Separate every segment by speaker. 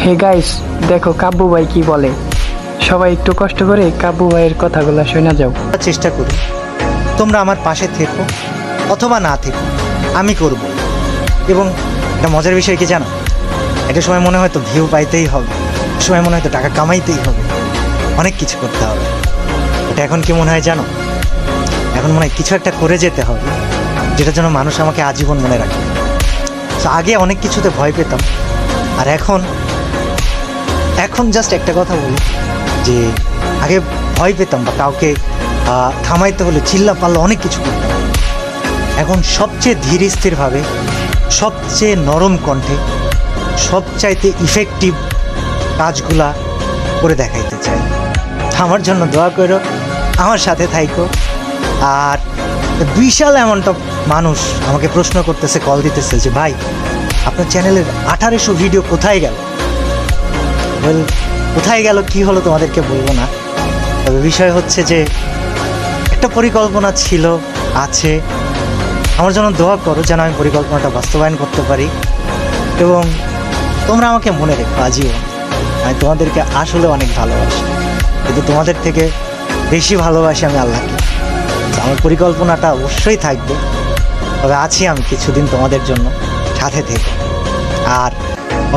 Speaker 1: Hey guys, দেখো কাব্বু ভাই কি বলে। সবাই একটু কষ্ট করে কাব্বু ভাইয়ের কথাগুলো শোনা যাও।
Speaker 2: চেষ্টা করি তোমরা আমার পাশে থেকো অথবা না থেকো, আমি করব। এবং একটা মজার বিষয় কি জানো, একটা সময় মনে হয় তো ভিউ পাইতেই হবে, একটা সময় মনে হয় তো টাকা কামাইতেই হবে, অনেক কিছু করতে হবে। এটা এখন কি মনে হয় জানো, এখন মনে হয় কিছু একটা করে যেতে হবে যেটার জন্য মানুষ আমাকে আজীবন মনে রাখবে। তো আগে অনেক কিছুতে ভয় পেতাম, আর এখন জাস্ট একটা কথা বলি যে আগে ভয় পেতাম বা কাউকে থামাইতে হলে চিল্লা পাল্লা অনেক কিছু করতাম। এখন সবচেয়ে ধীর স্থিরভাবে, সবচেয়ে নরম কণ্ঠে, সবচাইতে ইফেক্টিভ কাজগুলা করে দেখাইতে চাই। আমার জন্য দোয়া করো, আমার সাথে থাইকো। আর বিশাল অ্যামাউন্ট অফ মানুষ আমাকে প্রশ্ন করতেছে, কল দিতেছে যে ভাই আপনার চ্যানেলের 1800 ভিডিও কোথায় গেল। কোথায় গেল কি হলো তোমাদেরকে বলবো না, তবে বিষয় হচ্ছে যে একটা পরিকল্পনা ছিল, আছে। আমার জন্য দোয়া করো যেন আমি পরিকল্পনাটা বাস্তবায়ন করতে পারি, এবং তোমরা আমাকে মনে রেখো আজীবন। আমি তোমাদেরকে আসলে অনেক ভালোবাসি, কিন্তু তোমাদের থেকে বেশি ভালোবাসি আমি আল্লাহকে। আমার পরিকল্পনাটা অবশ্যই থাকবে, তবে আছি আমি কিছুদিন তোমাদের জন্য, সাথে থেকে। আর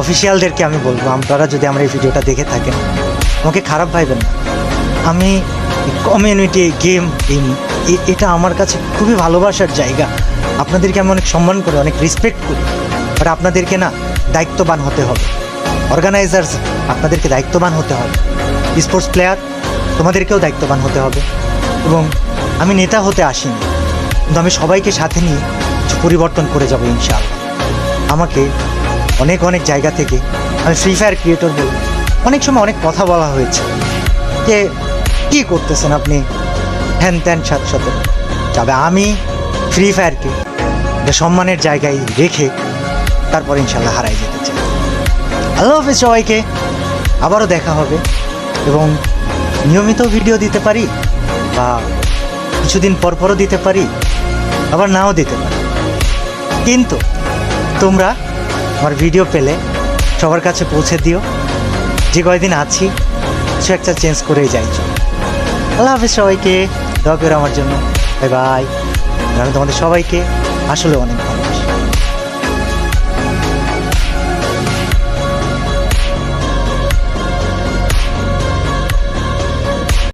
Speaker 2: অফিসিয়ালদেরকে আমি বলবো, আপনারা যদি আমার এই ভিডিওটা দেখে থাকেন আমাকে খারাপ ভাববেন না। আমি কমিউনিটি গেম এটা আমার কাছে খুবই ভালোবাসার জায়গা। আপনাদেরকে আমি অনেক সম্মান করি, অনেক রেসপেক্ট করি, বাট আপনাদেরকে না দায়িত্ববান হতে হবে। অর্গানাইজার্স আপনাদেরকে দায়িত্ববান হতে হবে, স্পোর্টস প্লেয়ার তোমাদেরকেও দায়িত্ববান হতে হবে। এবং আমি নেতা হতে আসিনি, কিন্তু আমি সবাইকে সাথে নিয়ে কিছু পরিবর্তন করে যাবো ইনশাআল্লাহ। আমাকে অনেক অনেক জায়গা থেকে, আমি ফ্রি ফায়ার ক্রিয়েটর বলি, অনেক সময় অনেক কথা বলা হয়েছে যে কী করতেছেন আপনি, হ্যান ত্যান সাথে। তবে আমি ফ্রি ফায়ারকে একটা সম্মানের জায়গায় রেখে তারপর ইনশাল্লাহ হারাই যেতে চাই। আল্লাহ হাফেজ সবাইকে, আবারও দেখা হবে। এবং নিয়মিত ভিডিও দিতে পারি, বা কিছুদিন পরপরও দিতে পারি, আবার নাও দিতে পারি, কিন্তু তোমরা আমার ভিডিও পেলে সবার কাছে পৌঁছে দিও। যে কয়দিন আছি কিছু একটা চেঞ্জ করেই যাই। আল্লাহ হাফেজ সবাইকে, দোয়া করো আমার জন্য। Bye bye. আমি তোমাদের সবাইকে আসলে অনেক